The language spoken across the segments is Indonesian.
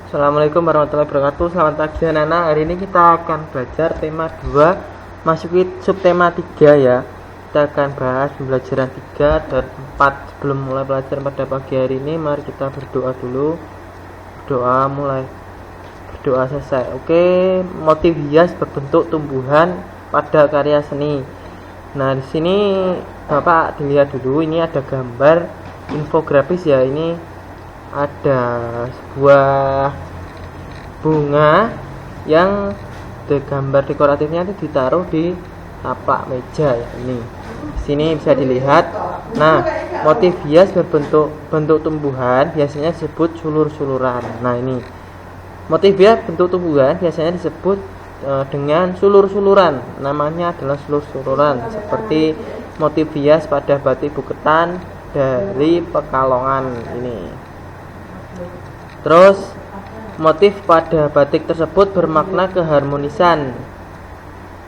Assalamualaikum warahmatullahi wabarakatuh. Selamat pagi anak-anak. Hari ini kita akan belajar tema 2, masuki subtema 3 ya. Kita akan bahas pembelajaran 3 dan 4. Sebelum mulai pelajaran pada pagi hari ini, mari kita berdoa dulu. Berdoa mulai. Berdoa selesai. Oke, motif hias berbentuk tumbuhan pada karya seni. Nah, di sini Bapak dilihat dulu, ini ada gambar infografis ya. Ini ada sebuah bunga yang gambar dekoratifnya itu ditaruh di taplak meja ya. Ini di sini bisa dilihat. Nah, motif hias berbentuk tumbuhan biasanya disebut sulur-suluran. Nah, ini motif hias bentuk tumbuhan biasanya disebut dengan sulur-suluran. Namanya adalah sulur-suluran, seperti motif hias pada batik Buketan dari Pekalongan ini. Terus motif pada batik tersebut bermakna keharmonisan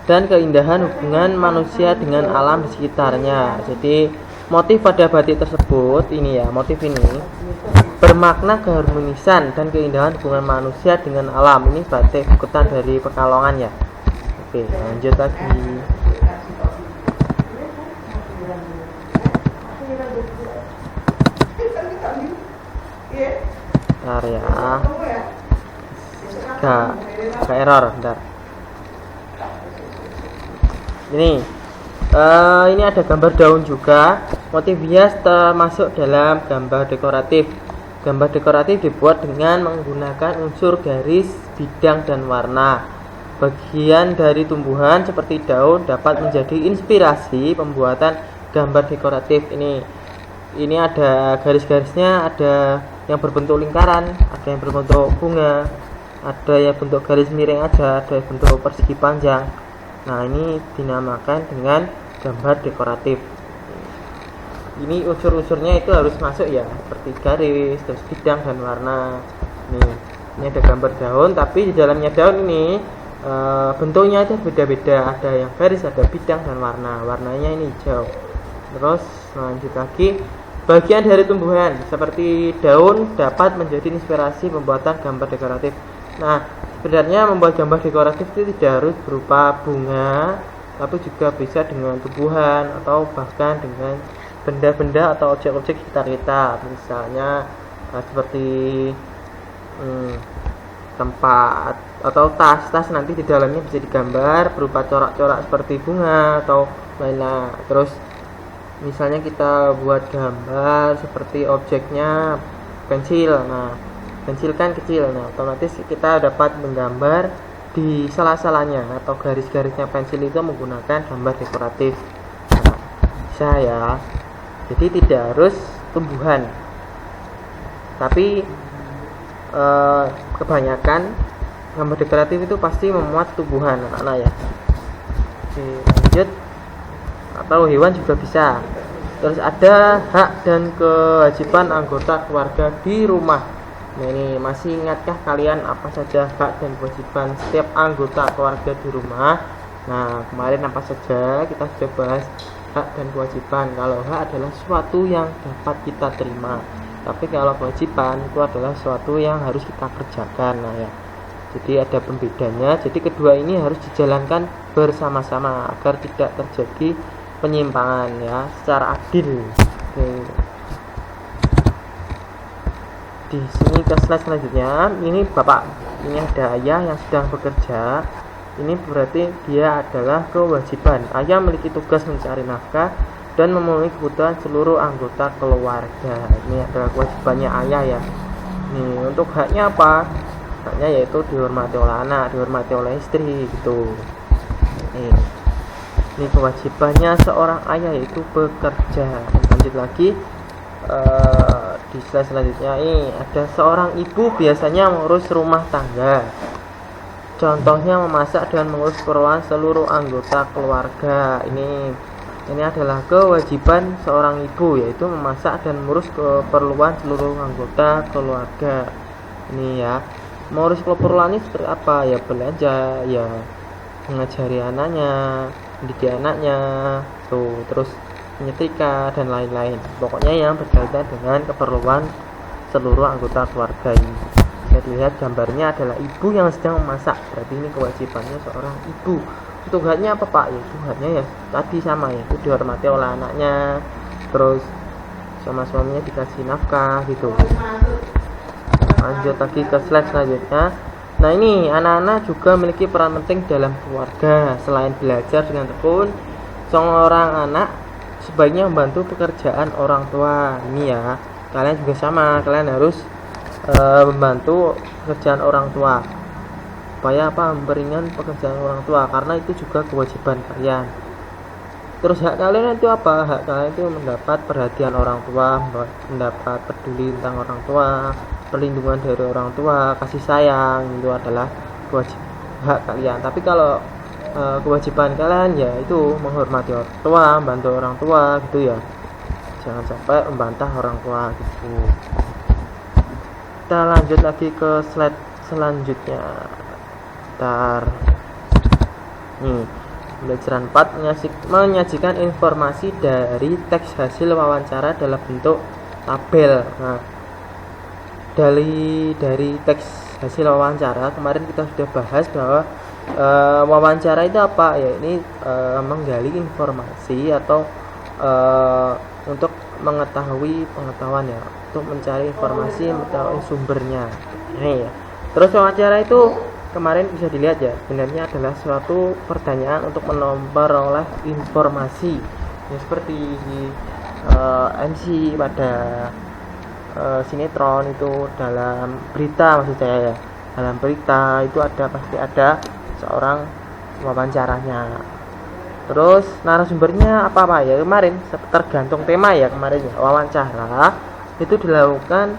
dan keindahan hubungan manusia dengan alam di sekitarnya. Jadi motif pada batik tersebut ini ya, motif ini bermakna keharmonisan dan keindahan hubungan manusia dengan alam. Ini batik Buketan dari Pekalongan ya. Oke, lanjut lagi. Bentar ya, gak error, bentar. Ini ada gambar daun juga. Motif hias termasuk dalam gambar dekoratif. Gambar dekoratif dibuat dengan menggunakan unsur garis, bidang, dan warna. Bagian dari tumbuhan seperti daun dapat menjadi inspirasi pembuatan gambar dekoratif. Ini ada garis-garisnya, ada yang berbentuk lingkaran, ada yang berbentuk bunga, ada yang bentuk garis miring aja, ada yang bentuk persegi panjang. Nah, ini dinamakan dengan gambar dekoratif. Ini unsur-unsurnya itu harus masuk ya, seperti garis, terus bidang dan warna. Ini ada gambar daun, tapi di dalamnya daun ini bentuknya aja beda-beda. Ada yang garis, ada bidang dan warna. Warnanya ini hijau. Terus lanjut lagi. Bagian dari tumbuhan seperti daun dapat menjadi inspirasi pembuatan gambar dekoratif. Nah, sebenarnya membuat gambar dekoratif itu tidak harus berupa bunga, tapi juga bisa dengan tumbuhan atau bahkan dengan benda-benda atau objek-objek sekitar kita. Misalnya seperti tempat atau tas nanti di dalamnya bisa digambar berupa corak-corak seperti bunga atau lain-lain. Terus misalnya kita buat gambar seperti objeknya pensil. Nah, pensil kan kecil. Nah, otomatis kita dapat menggambar di sela-selanya atau garis-garisnya pensil itu menggunakan gambar dekoratif. Nah, bisa ya. Jadi tidak harus tumbuhan. Tapi kebanyakan gambar dekoratif itu pasti memuat tumbuhan anak-anak ya. Oke, lanjut. Atau hewan juga bisa. Terus ada hak dan kewajiban anggota keluarga di rumah. Nah, ini masih ingatkah kalian apa saja hak dan kewajiban setiap anggota keluarga di rumah? Nah, kemarin apa saja kita sudah bahas hak dan kewajiban. Kalau hak adalah sesuatu yang dapat kita terima, tapi kalau kewajiban itu adalah sesuatu yang harus kita kerjakan. Nah ya, jadi ada pembedanya. Jadi kedua ini harus dijalankan bersama-sama agar tidak terjadi penyimpangan ya, secara adil. Oke. Di sini ke slide selanjutnya, ini Bapak, ini ada ayah yang sedang bekerja. Ini berarti dia adalah kewajiban. Ayah memiliki tugas mencari nafkah dan memenuhi kebutuhan seluruh anggota keluarga. Ini adalah kewajibannya ayah ya. Nih, untuk haknya apa? Haknya yaitu dihormati oleh anak, dihormati oleh istri gitu. Ini kewajibannya seorang ayah yaitu bekerja. Lanjut lagi di slide selanjutnya, ini ada seorang ibu biasanya mengurus rumah tangga. Contohnya memasak dan mengurus keperluan seluruh anggota keluarga. Ini adalah kewajiban seorang ibu, yaitu memasak dan mengurus keperluan seluruh anggota keluarga. Ini ya, mengurus keperluan ini seperti apa? Ya belanja, ya mengajari anaknya, mendidik anaknya, terus menyetrika dan lain-lain. Pokoknya yang berkaitan dengan keperluan seluruh anggota keluarga ini. Bisa dilihat gambarnya adalah ibu yang sedang memasak, berarti ini kewajibannya seorang ibu. Untuk haknya apa Pak? Ya, itu haknya ya tadi sama ya, itu dihormati oleh anaknya, terus sama suaminya dikasih nafkah gitu. Lanjut lagi ke slide selanjutnya. Nah ini anak-anak juga memiliki peran penting dalam keluarga. Selain belajar dengan tekun, seorang anak sebaiknya membantu pekerjaan orang tua. Ini ya, kalian juga sama, kalian harus membantu pekerjaan orang tua. Supaya apa? Memperingan pekerjaan orang tua, karena itu juga kewajiban kalian. Terus hak kalian itu apa? Hak kalian itu mendapat perhatian orang tua, mendapat peduli tentang orang tua, perlindungan dari orang tua, kasih sayang, itu adalah hak kalian. Tapi kalau kewajiban kalian ya itu menghormati orang tua, membantu orang tua gitu ya. Jangan sampai membantah orang tua gitu. Kita lanjut lagi ke slide selanjutnya. Bentar. Nih, pembelajaran 4 menyajikan informasi dari teks hasil wawancara dalam bentuk tabel. Nah, dari teks hasil wawancara kemarin kita sudah bahas bahwa wawancara itu apa ya, ini menggali informasi atau untuk mengetahui pengetahuan ya, untuk mencari informasi, mengetahui sumbernya. Nah, ya. Terus wawancara itu kemarin bisa dilihat ya, sebenarnya adalah suatu pertanyaan untuk memperoleh informasi ya, seperti MC pada sinetron itu, dalam berita maksud saya ya, dalam berita itu pasti ada seorang wawancaranya. Terus narasumbernya apa ya, kemarin tergantung tema ya, kemarin ya wawancara itu dilakukan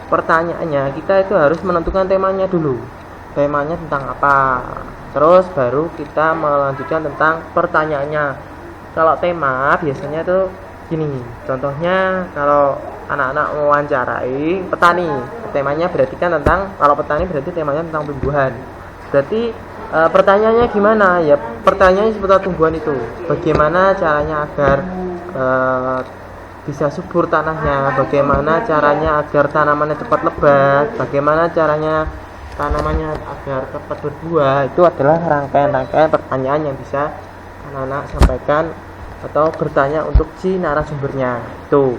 pertanyaannya kita itu harus menentukan temanya dulu, temanya tentang apa, terus baru kita melanjutkan tentang pertanyaannya. Kalau tema biasanya tuh gini, contohnya kalau anak-anak mewawancarai petani, temanya berarti kan tentang, kalau petani berarti temanya tentang tumbuhan, berarti pertanyaannya gimana ya, pertanyaannya seputar tumbuhan itu, bagaimana caranya agar bisa subur tanahnya, bagaimana caranya agar tanamannya cepat lebat, bagaimana caranya tanamannya agar cepat berbuah. Itu adalah rangkaian-rangkaian pertanyaan yang bisa anak-anak sampaikan atau bertanya untuk si narasumbernya. Itu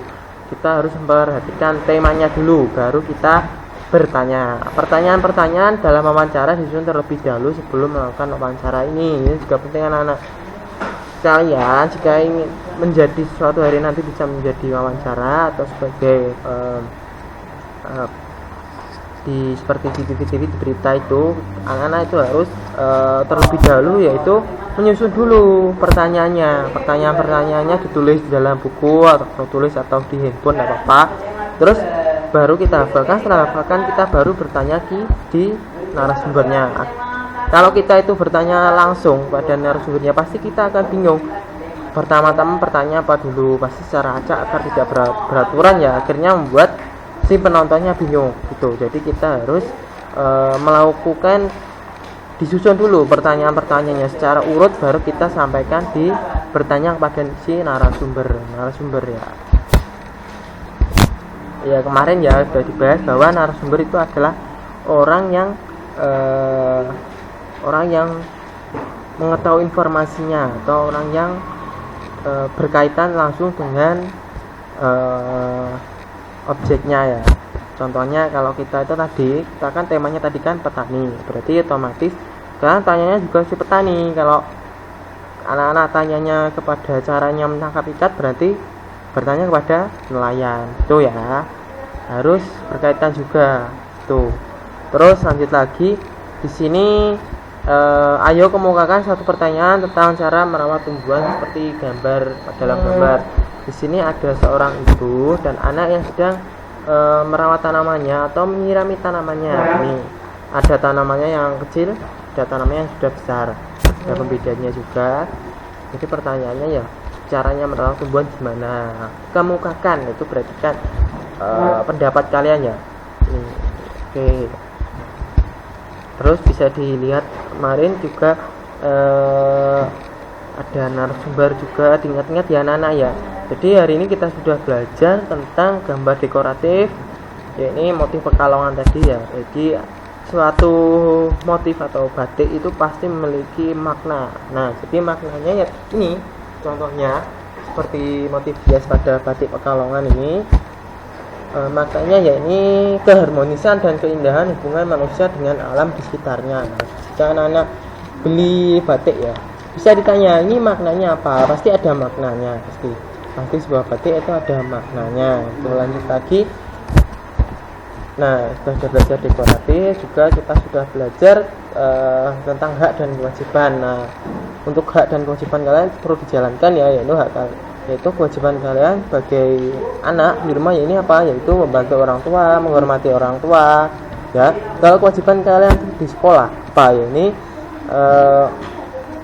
kita harus memperhatikan temanya dulu, baru kita bertanya. Pertanyaan-pertanyaan dalam wawancara disusun terlebih dahulu sebelum melakukan wawancara ini juga penting anak-anak. Kalian jika ingin menjadi suatu hari nanti bisa menjadi wawancara atau sebagai seperti TV di berita itu, anak-anak itu harus terlebih dahulu yaitu menyusun dulu pertanyaannya ditulis di dalam buku atau tulis atau di handphone, tidak apa-apa. Terus baru kita hafalkan, setelah hafalkan kita baru bertanya di narasumbernya. Kalau kita itu bertanya langsung pada narasumbernya, pasti kita akan bingung. Pertama-tama bertanya apa dulu, pasti secara acak agar tidak beraturan ya, akhirnya membuat si penontonnya bingung gitu. Jadi kita harus melakukan, disusun dulu pertanyaan-pertanyaannya secara urut, baru kita sampaikan di bertanya kepada si narasumber ya. Ya kemarin ya sudah dibahas bahwa narasumber itu adalah orang yang mengetahui informasinya atau orang yang berkaitan langsung dengan objeknya ya. Contohnya kalau kita itu tadi, kita kan temanya tadi kan petani, berarti otomatis kan tanyanya juga si petani. Kalau anak-anak tanyanya kepada caranya menangkap ikan, berarti bertanya kepada nelayan. Itu ya, harus berkaitan juga tuh. Terus lanjut lagi di sini, ayo kemukakan satu pertanyaan tentang cara merawat tumbuhan seperti gambar dalam gambar. Di sini ada seorang ibu dan anak yang sedang merawat tanamannya atau menyirami tanamannya. Ini ada tanamannya yang kecil, ada tanamannya yang sudah besar. Ada pembedanya juga. Jadi pertanyaannya ya, caranya merawat tumbuhan gimana? Kemukakan, itu berarti kan pendapat kalian ya. Oke. Terus bisa dilihat kemarin juga ada narasumber juga, diingat-ingat ya anak-anak ya. Jadi hari ini kita sudah belajar tentang gambar dekoratif, Ya, ini motif Pekalongan tadi ya. Jadi suatu motif atau batik itu pasti memiliki makna. Nah, jadi maknanya ya ini contohnya seperti motif hias pada batik Pekalongan ini. Maknanya ya ini keharmonisan dan keindahan hubungan manusia dengan alam di sekitarnya. Nah, jika anak-anak beli batik ya, bisa ditanya ini maknanya apa? Pasti ada maknanya, pasti sebuah batik itu ada maknanya. Kita lanjut lagi. Nah, sudah belajar dekoratif, juga kita sudah belajar tentang hak dan kewajiban. Nah, untuk hak dan kewajiban kalian perlu dijalankan ya, yaitu kewajiban kalian sebagai anak di rumah ya ini apa? Yaitu membantu orang tua, menghormati orang tua. Ya, kalau kewajiban kalian di sekolah apa? Ya ini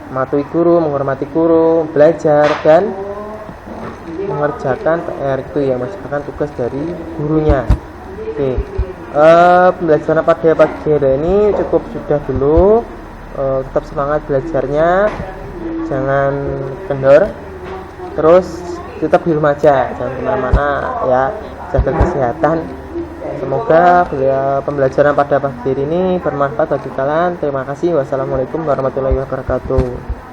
mematuhi guru, menghormati guru, belajar dan mengerjakan PR itu yang merupakan tugas dari gurunya. Oke. Pembelajaran pada pagi hari ini cukup sudah dulu. Tetap semangat belajarnya, jangan kendor, terus tetap di rumah aja, jangan kemana-mana ya, jaga kesehatan. Semoga pembelajaran pada pagi hari ini bermanfaat bagi kalian. Terima kasih. Wassalamualaikum warahmatullahi wabarakatuh.